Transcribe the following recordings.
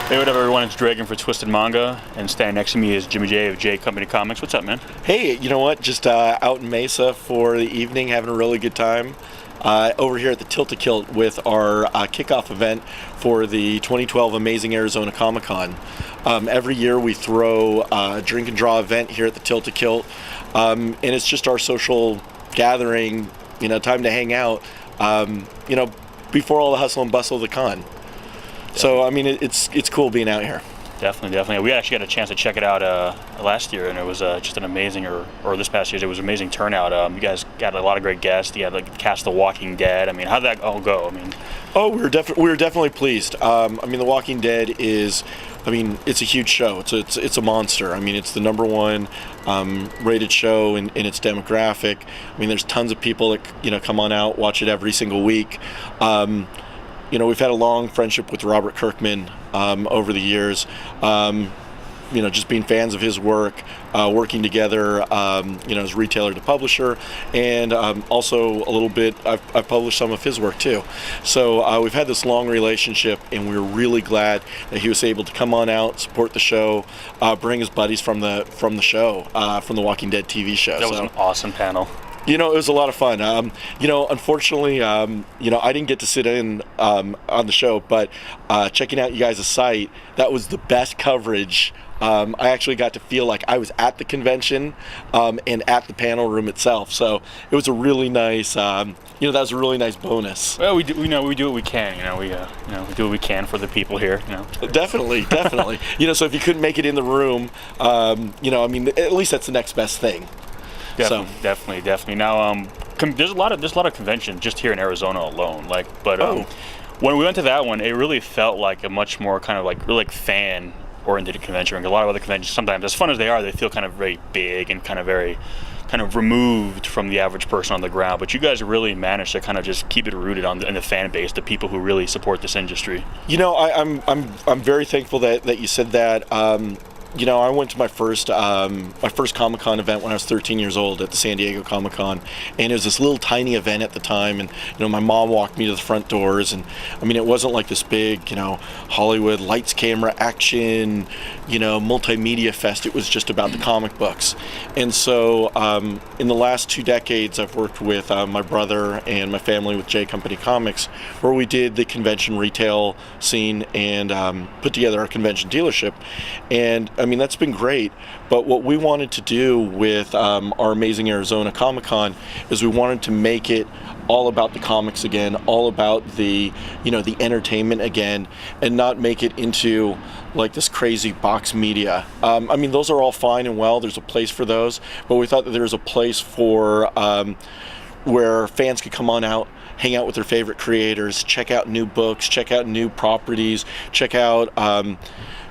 Hey, what up, everyone? It's Dragon for Twisted Manga, and standing next to me is Jimmy J of J Company Comics. What's up, man? Hey, you know what? Just out in Mesa for the evening, having a really good time. Over here at the Tilt-A-Kilt with our kickoff event for the 2012 Amazing Arizona Comic-Con. Every year we throw a drink and draw event here at the Tilt-A-Kilt, and it's just our social gathering, time to hang out, before all the hustle and bustle of the con. So, I mean, it's cool being out here. Definitely. We actually got a chance to check it out last year, and it was just an amazing, or this past year, it was an amazing turnout. You guys got a lot of great guests. You had like the cast of The Walking Dead. I mean, how'd that all go? We were definitely pleased. The Walking Dead is, it's a huge show. It's a monster. It's the #1 rated show in its demographic. There's tons of people that come on out, watch it every single week. We've had a long friendship with Robert Kirkman over the years. Just being fans of his work, working together, as retailer to publisher, and also a little bit, I've published some of his work too. So we've had this long relationship, and we're really glad that he was able to come on out, support the show, bring his buddies from the show, from the Walking Dead TV show. That was an awesome panel. It was a lot of fun. Unfortunately, I didn't get to sit in on the show, but checking out you guys' site, that was the best coverage. I actually got to feel like I was at the convention and at the panel room itself. So it was a really nice, that was a really nice bonus. Well, we do what we can. We do what we can for the people here. Definitely. So if you couldn't make it in the room, at least that's the next best thing. Definitely. Now, there's a lot of conventions just here in Arizona alone. When we went to that one, it really felt like a much more kind of really fan-oriented convention. A lot of other conventions, sometimes, as fun as they are, they feel kind of very big and kind of removed from the average person on the ground. But you guys really managed to kind of just keep it rooted in the fan base, the people who really support this industry. I'm very thankful that you said that. I went to my first Comic-Con event when I was 13 years old at the San Diego Comic-Con, and it was this little tiny event at the time, and my mom walked me to the front doors, and it wasn't like this big Hollywood lights, camera, action multimedia fest. It was just about the comic books. And so in the last 2 decades I've worked with my brother and my family with J Company Comics, where we did the convention retail scene and put together our convention dealership. And that's been great, but what we wanted to do with our Amazing Arizona Comic-Con is we wanted to make it all about the comics again, all about the the entertainment again, and not make it into like this crazy box media. Those are all fine and well, there's a place for those, but we thought that there was a place for where fans could come on out, hang out with their favorite creators, check out new books, check out new properties, check out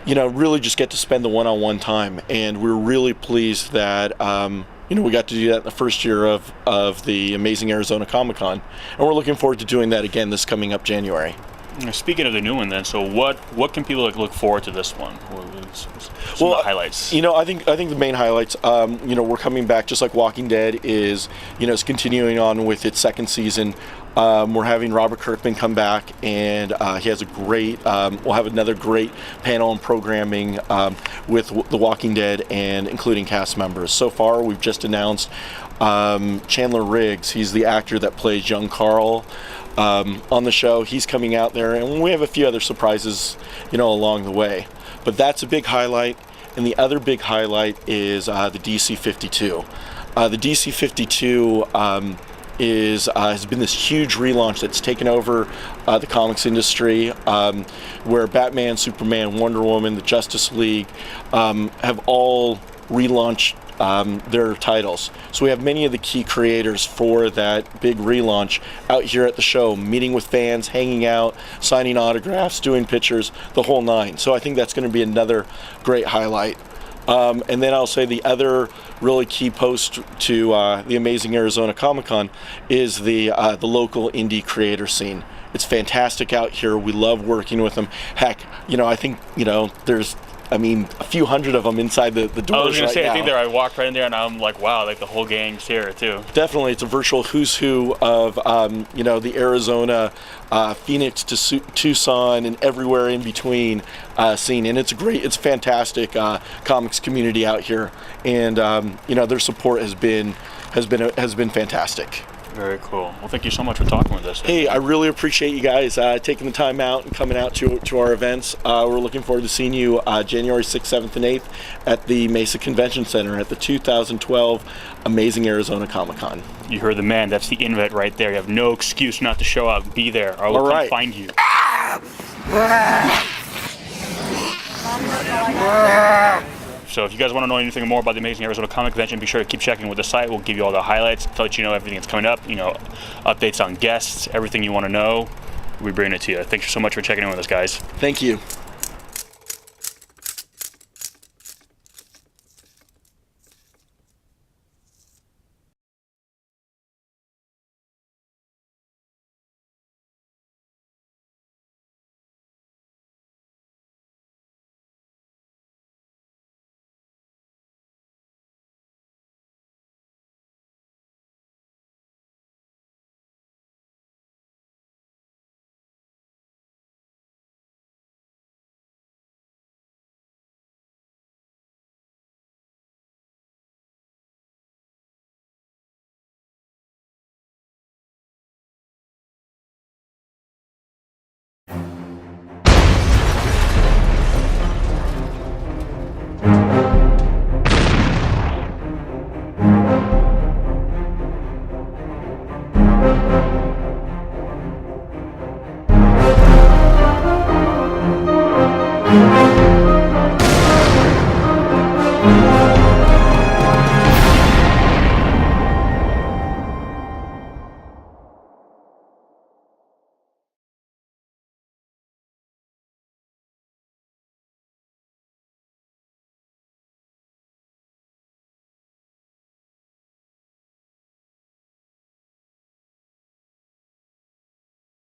really just get to spend the one-on-one time. And we're really pleased that we got to do that in the first year of the Amazing Arizona Comic-Con, and we're looking forward to doing that again this coming up January. Speaking of the new one, then, so what can people look forward to this one? Some of the highlights. I think the main highlights. We're coming back just like Walking Dead is. It's continuing on with its second season. We're having Robert Kirkman come back, and he has a great. We'll have another great panel and programming with The Walking Dead, and including cast members. So far, we've just announced Chandler Riggs. He's the actor that plays young Carl on the show. He's coming out there, and we have a few other surprises, along the way. But that's a big highlight, and the other big highlight is the DC-52. The DC-52 has been this huge relaunch that's taken over the comics industry, where Batman, Superman, Wonder Woman, the Justice League have all relaunched their titles. So we have many of the key creators for that big relaunch out here at the show, meeting with fans, hanging out, signing autographs, doing pictures, the whole nine. So I think that's going to be another great highlight. And then I'll say the other really key post to the Amazing Arizona Comic-Con is the local indie creator scene. It's fantastic out here. We love working with them. Heck, I think, there's I mean, a few hundred of them inside the doors. I was gonna say, now. I think I walked right in there, and I'm like, wow, like the whole gang's here too. Definitely, it's a virtual who's who of you know, the Arizona, Phoenix to Tucson, and everywhere in between scene. And it's a fantastic comics community out here, and you know, their support has been fantastic. Very cool. Well, thank you so much for talking with us. Hey, I really appreciate you guys taking the time out and coming out to our events. We're looking forward to seeing you January 6th, 7th, and 8th at the Mesa Convention Center at the 2012 Amazing Arizona Comic-Con. You heard the man. That's the invite right there. You have no excuse not to show up. Be there. I will come find you. So if you guys want to know anything more about the Amazing Arizona Comic Convention, be sure to keep checking with the site. We'll give you all the highlights to let you know everything that's coming up, you know, updates on guests, everything you want to know. We bring it to you. Thanks so much for checking in with us, guys. Thank you.